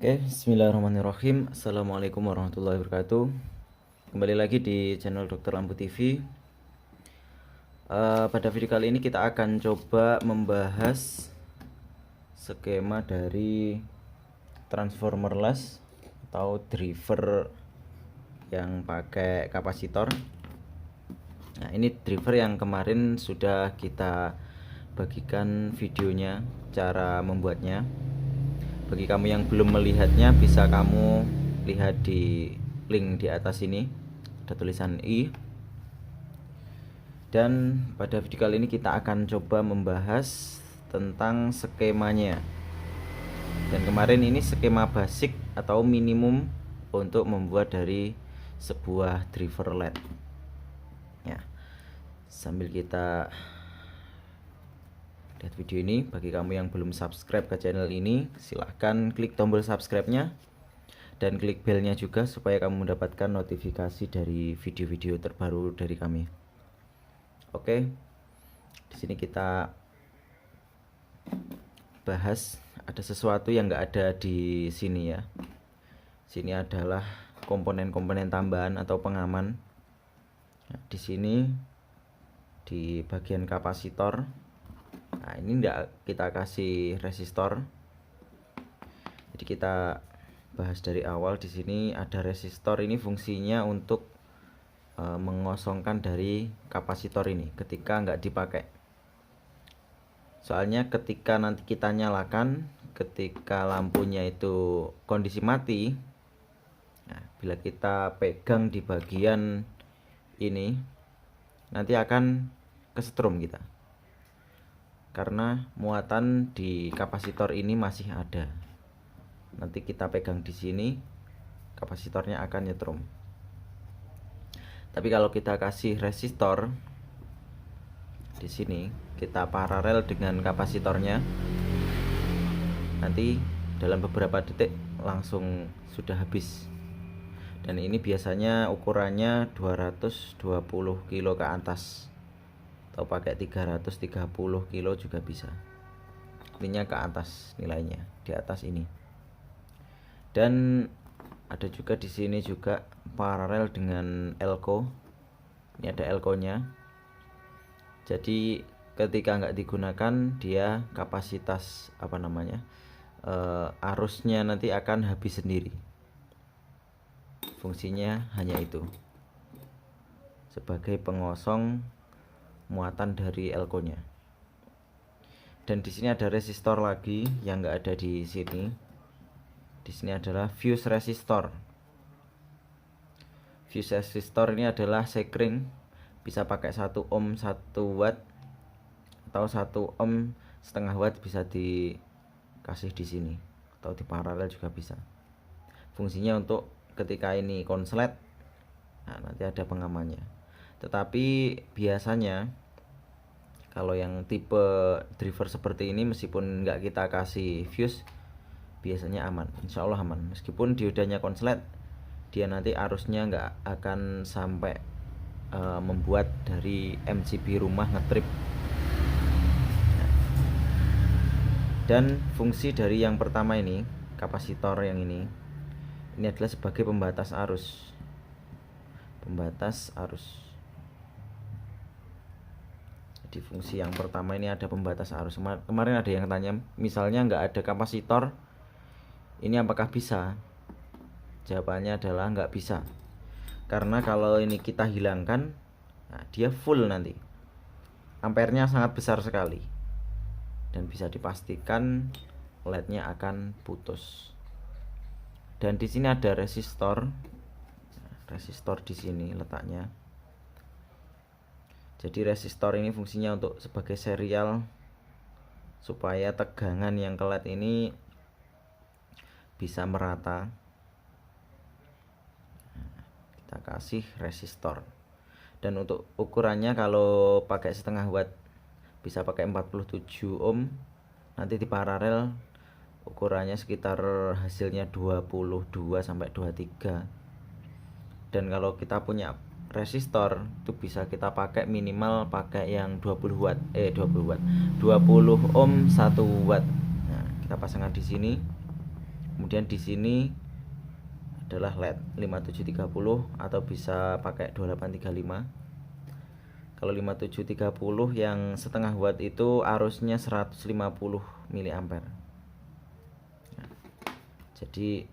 Oke, bismillahirrahmanirrahim. Assalamualaikum warahmatullahi wabarakatuh. Kembali lagi di channel Dr. Lampu TV. Pada video kali ini kita akan coba membahas skema dari transformer les atau driver yang pakai kapasitor. Nah, ini driver yang kemarin sudah kita bagikan videonya, cara membuatnya. Bagi kamu yang belum melihatnya, bisa kamu lihat di link di atas ini, ada tulisan I. Dan pada video kali ini kita akan coba membahas tentang skemanya. Dan kemarin ini skema basic atau minimum untuk membuat dari sebuah driver LED. Ya, sambil kita lihat video ini, bagi kamu yang belum subscribe ke channel ini, silahkan klik tombol subscribe-nya dan klik bell-nya juga supaya kamu mendapatkan notifikasi dari video-video terbaru dari kami. Oke, di sini kita bahas ada sesuatu yang nggak ada di sini ya. Sini adalah komponen-komponen tambahan atau pengaman. Nah, di sini di bagian kapasitor. Nah, ini enggak kita kasih resistor. Jadi kita bahas dari awal. Di sini ada resistor, ini fungsinya untuk mengosongkan dari kapasitor ini ketika enggak dipakai. Soalnya ketika nanti kita nyalakan, ketika lampunya itu kondisi mati, nah, bila kita pegang di bagian ini, nanti akan kesetrum kita. Karena muatan di kapasitor ini masih ada. Nanti kita pegang di sini, kapasitornya akan nyetrum. Tapi kalau kita kasih resistor di sini, kita paralel dengan kapasitornya, nanti dalam beberapa detik langsung sudah habis. Dan ini biasanya ukurannya 220 kilo ke atas, atau pakai 330 kilo juga bisa. Intinya ke atas nilainya, di atas ini. Dan ada juga di sini juga paralel dengan elko. Ini ada elko-nya. Jadi ketika nggak digunakan, dia kapasitas arusnya nanti akan habis sendiri. Fungsinya hanya itu, sebagai pengosong muatan dari elko-nya. Dan di sini ada resistor lagi yang enggak ada di sini. Di sini adalah fuse resistor. Fuse resistor ini adalah sekring, bisa pakai 1 ohm 1 watt atau 1 ohm setengah watt, bisa dikasih di sini atau di paralel juga bisa. Fungsinya untuk ketika ini konslet, nah, nanti ada pengamannya. Tetapi biasanya kalau yang tipe driver seperti ini, meskipun nggak kita kasih fuse, biasanya aman, insya Allah aman. Meskipun diodanya konslet, dia nanti arusnya nggak akan sampai membuat dari MCB rumah ngetrip. Dan fungsi dari yang pertama ini, kapasitor yang ini adalah sebagai pembatas arus. Pembatas arus. Di fungsi yang pertama ini ada pembatas arus. Kemarin ada yang tanya, misalnya nggak ada kapasitor, ini apakah bisa? Jawabannya adalah nggak bisa. Karena kalau ini kita hilangkan, nah, dia full nanti. Ampernya sangat besar sekali. Dan bisa dipastikan LED-nya akan putus. Dan di sini ada resistor. Resistor di sini letaknya. Jadi resistor ini fungsinya untuk sebagai serial, supaya tegangan yang ke LED ini bisa merata. Kita kasih resistor. Dan untuk ukurannya, kalau pakai setengah watt bisa pakai 47 ohm. Nanti di paralel ukurannya sekitar hasilnya 22 sampai 23. Dan kalau kita punya resistor itu bisa kita pakai minimal pakai yang 20 ohm 1 watt. Nah, kita pasangkan di sini. Kemudian di sini adalah LED 5730 atau bisa pakai 2835. Kalau 5730 yang setengah watt itu arusnya 150 mA. Nah, jadi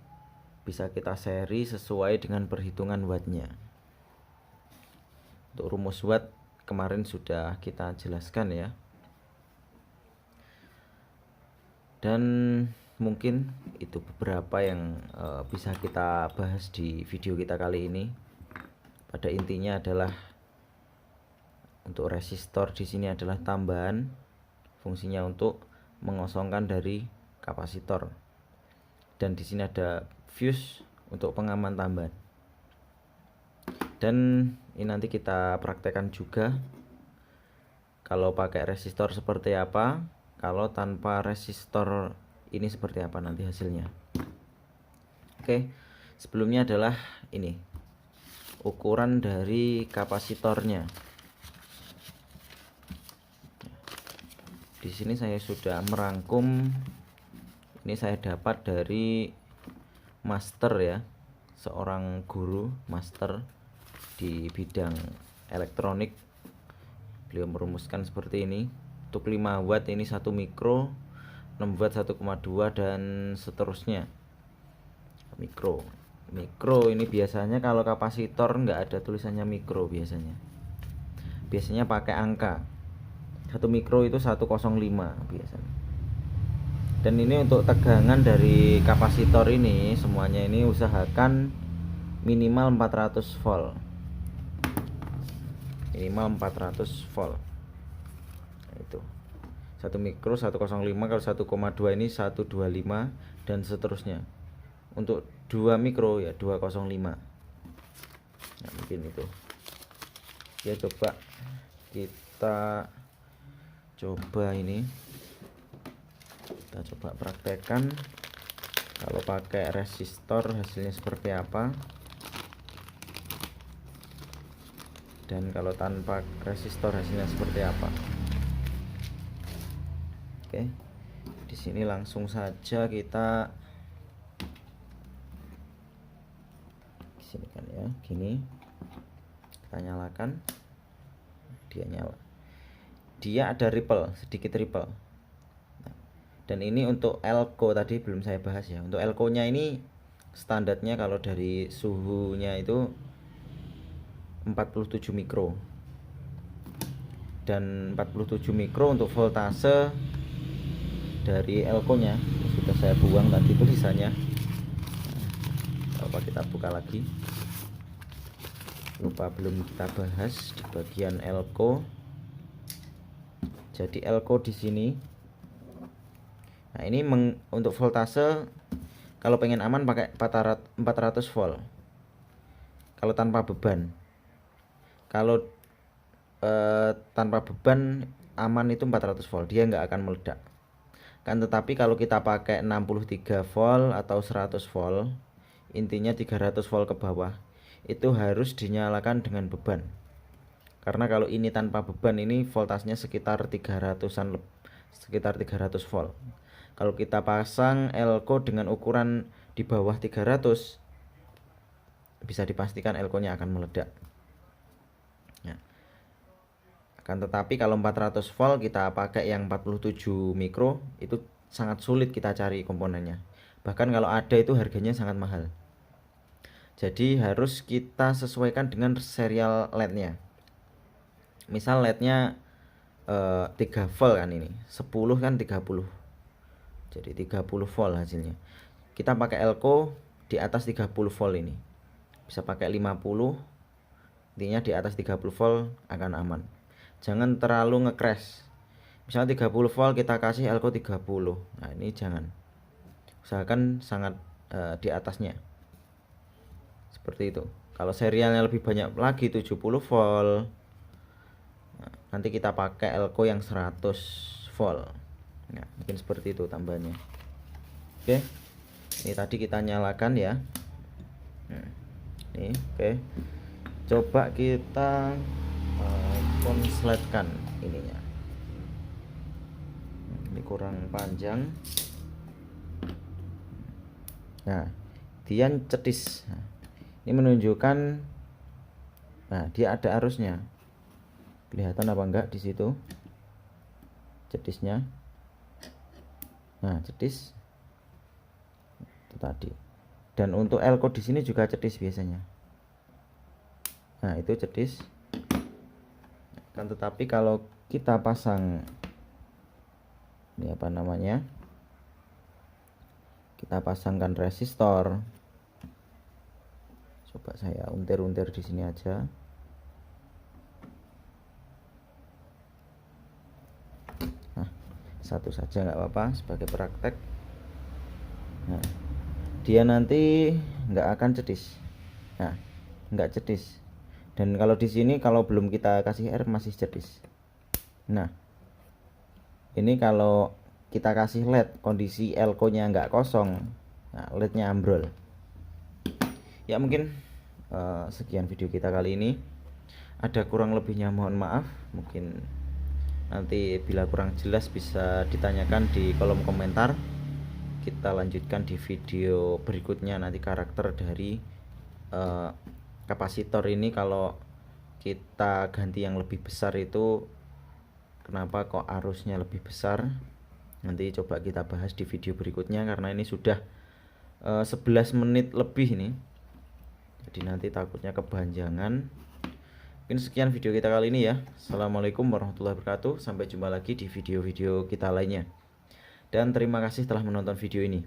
bisa kita seri sesuai dengan perhitungan wattnya. Untuk rumus watt kemarin sudah kita jelaskan ya. Dan mungkin itu beberapa yang bisa kita bahas di video kita kali ini. Pada intinya adalah untuk resistor di sini adalah tambahan, fungsinya untuk mengosongkan dari kapasitor. Dan di sini ada fuse untuk pengaman tambahan. Dan ini nanti kita praktekkan juga kalau pakai resistor seperti apa, kalau tanpa resistor ini seperti apa nanti hasilnya. Oke, sebelumnya adalah ini ukuran dari kapasitornya. Di sini saya sudah merangkum. Ini saya dapat dari master ya, seorang guru master di bidang elektronik. Beliau merumuskan seperti ini. Untuk 5 watt ini 1 mikro, 6 watt 1,2 dan seterusnya. Mikro ini biasanya kalau kapasitor nggak ada tulisannya mikro biasanya pakai angka. 1 mikro itu 105 biasanya. Dan ini untuk tegangan dari kapasitor ini semuanya ini usahakan minimal 400 volt. Minimal 400 volt. Nah, itu 1 mikro 105, kalau 1,2 ini 125 dan seterusnya. Untuk 2 mikro ya 205. Nah, mungkin itu. Ya, coba kita ini kita coba praktekkan kalau pakai resistor hasilnya seperti apa, dan kalau tanpa resistor hasilnya seperti apa. Oke, di sini langsung saja kita sini kan ya, gini kita nyalakan, dia nyala. Dia ada sedikit ripple. Nah, dan ini untuk elko tadi belum saya bahas ya. Untuk elko nya ini standarnya kalau dari suhunya itu 47 mikro. Dan 47 mikro untuk voltase dari elko nya sudah saya buang tadi tulisannya. Nah, coba kita buka lagi. Lupa belum kita bahas di bagian elko. Jadi elko di sini. Nah, ini untuk voltase kalau pengen aman pakai 400 volt. Kalau tanpa beban. Kalau tanpa beban aman itu 400 volt, dia nggak akan meledak. Kan tetapi kalau kita pakai 63 volt atau 100 volt, intinya 300 volt ke bawah, itu harus dinyalakan dengan beban. Karena kalau ini tanpa beban ini voltasenya sekitar 300-an, sekitar 300 volt. Kalau kita pasang elko dengan ukuran di bawah 300, bisa dipastikan elko-nya akan meledak. Nah, akan tetapi kalau 400 volt kita pakai yang 47 mikro, itu sangat sulit kita cari komponennya. Bahkan kalau ada itu harganya sangat mahal. Jadi harus kita sesuaikan dengan serial LED-nya. Misal LED-nya 3 volt kan, ini 10 kan 30, jadi 30 volt hasilnya. Kita pakai elko di atas 30 volt, ini bisa pakai 50, intinya di atas 30 volt akan aman. Jangan terlalu nge-crash. Misalnya 30 volt kita kasih elko 30, nah ini jangan, usahakan sangat di atasnya seperti itu. Kalau serialnya lebih banyak lagi 70 volt, nanti kita pakai elko yang 100 volt. Nah, mungkin seperti itu tambahannya. Oke, ini tadi kita nyalakan ya. Ini oke, coba kita konsletkan ininya. Ini kurang panjang. Nah, dia cetis. Nah, ini menunjukkan, nah dia ada arusnya. Kelihatan apa enggak di situ cetisnya? Nah, cetis itu tadi. Dan untuk elko di sini juga cetis biasanya. Nah, itu cetis. Kan tetapi kalau kita pasang ini apa namanya? Kita pasangkan resistor. Coba saya untir-untir di sini aja. Nah, satu saja nggak apa-apa sebagai praktek. Nah, dia nanti nggak akan cetis. Nah, nggak cetis. Dan kalau di sini kalau belum kita kasih air masih cetis. Nah, ini kalau kita kasih LED, kondisi elko nya nggak kosong, nah LED nya ambrol. Ya mungkin sekian video kita kali ini. Ada kurang lebihnya mohon maaf. Mungkin nanti bila kurang jelas bisa ditanyakan di kolom komentar. Kita lanjutkan di video berikutnya, nanti karakter dari kapasitor ini kalau kita ganti yang lebih besar itu kenapa kok arusnya lebih besar. Nanti coba kita bahas di video berikutnya karena ini sudah 11 menit lebih ini. Jadi nanti takutnya kepanjangan. Mungkin sekian video kita kali ini ya. Assalamualaikum warahmatullahi wabarakatuh. Sampai jumpa lagi di video-video kita lainnya. Dan terima kasih telah menonton video ini.